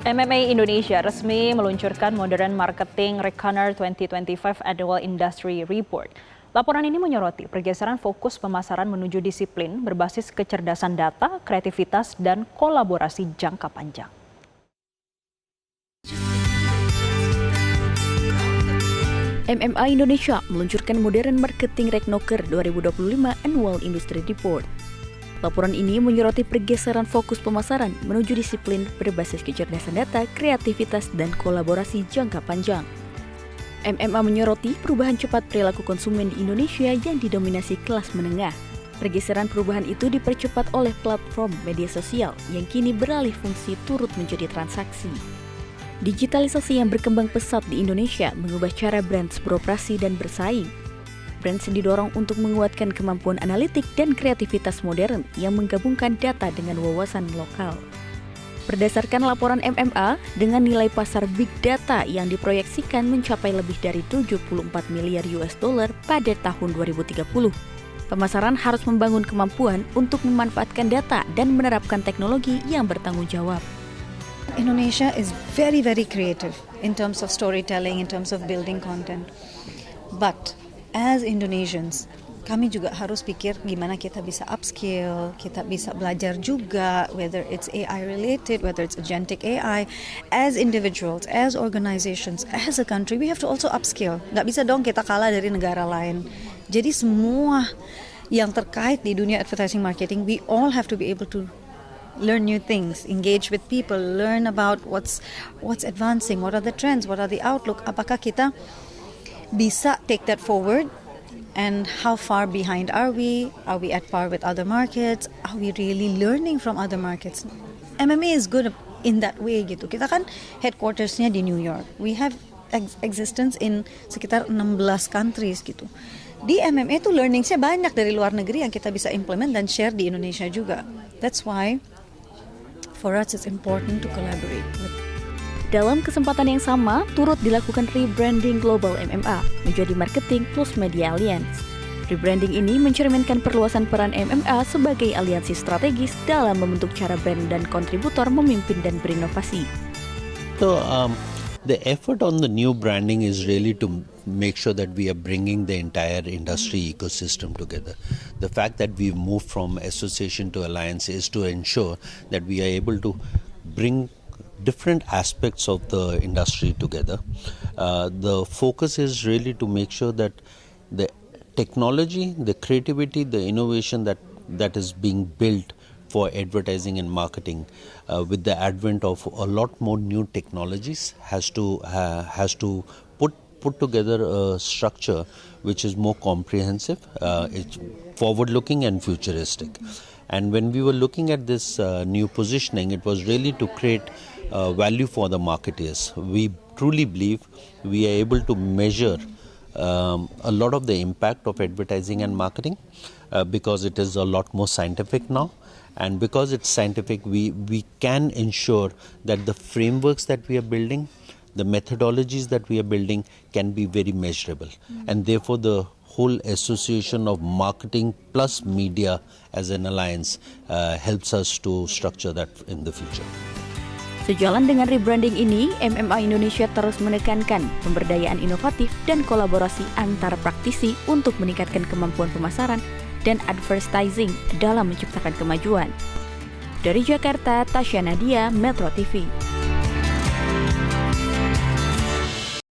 MMA Indonesia resmi meluncurkan Modern Marketing Reckoner 2025 Annual Industry Report. Laporan ini menyoroti pergeseran fokus pemasaran menuju disiplin berbasis kecerdasan data, kreativitas, dan kolaborasi jangka panjang. MMA Indonesia meluncurkan Modern Marketing Reckoner 2025 Annual Industry Report. Laporan ini menyoroti pergeseran fokus pemasaran menuju disiplin berbasis kecerdasan data, kreativitas, dan kolaborasi jangka panjang. MMA menyoroti perubahan cepat perilaku konsumen di Indonesia yang didominasi kelas menengah. Pergeseran perubahan itu dipercepat oleh platform media sosial yang kini beralih fungsi turut menjadi transaksi. Digitalisasi yang berkembang pesat di Indonesia mengubah cara brands beroperasi dan bersaing. Brands didorong untuk menguatkan kemampuan analitik dan kreativitas modern yang menggabungkan data dengan wawasan lokal. Berdasarkan laporan MMA, dengan nilai pasar big data yang diproyeksikan mencapai lebih dari 74 miliar US dollar pada tahun 2030, pemasaran harus membangun kemampuan untuk memanfaatkan data dan menerapkan teknologi yang bertanggung jawab. Indonesia is very creative in terms of storytelling, in terms of building content. But as Indonesians, kami juga harus pikir gimana kita bisa upskill, kita bisa belajar juga, whether it's AI related, whether it's agentic AI. As individuals, as organizations, as a country, we have to also upskill. Nggak bisa dong kita kalah dari negara lain. Jadi semua yang terkait di dunia advertising marketing, we all have to be able to learn new things, engage with people, learn about what's advancing, what are the trends, what are the outlook. Apakah kita bisa take that forward, and how far behind are we? Are we at par with other markets? Are we really learning from other markets? MMA is good in that way gitu. Kita kan headquartersnya di New York. We have existence in sekitar 16 countries gitu. Di MMA tuh learningsnya banyak dari luar negeri yang kita bisa implement dan share di Indonesia juga. That's why for us it's important to collaborate with. Dalam kesempatan yang sama, turut dilakukan rebranding global MMA menjadi Marketing Plus Media Alliance. Rebranding ini mencerminkan perluasan peran MMA sebagai aliansi strategis dalam membentuk cara brand dan kontributor memimpin dan berinovasi. So, the effort on the new branding is really to make sure that we are bringing the entire industry ecosystem together. The fact that we've moved from association to alliance is to ensure that we are able to bring different aspects of the industry together. The focus is really to make sure that the technology, the creativity, the innovation that is being built for advertising and marketing with the advent of a lot more new technologies has to put together a structure which is more comprehensive, it's forward-looking and futuristic. And when we were looking at this new positioning, it was really to create value for the marketeers. We truly believe we are able to measure a lot of the impact of advertising and marketing because it is a lot more scientific now. And because it's scientific, we can ensure that the frameworks that we are building, the methodologies that we are building can be very measurable. And therefore, the whole association of marketing plus media as an alliance helps us to structure that in the future. Sejalan dengan rebranding ini, MMA Indonesia terus menekankan pemberdayaan inovatif dan kolaborasi antar praktisi untuk meningkatkan kemampuan pemasaran dan advertising dalam menciptakan kemajuan. Dari Jakarta, Tasya Nadia, Metro TV.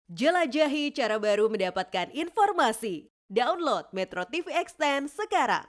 Jelajahi cara baru mendapatkan informasi. Download Metro TV Extend sekarang.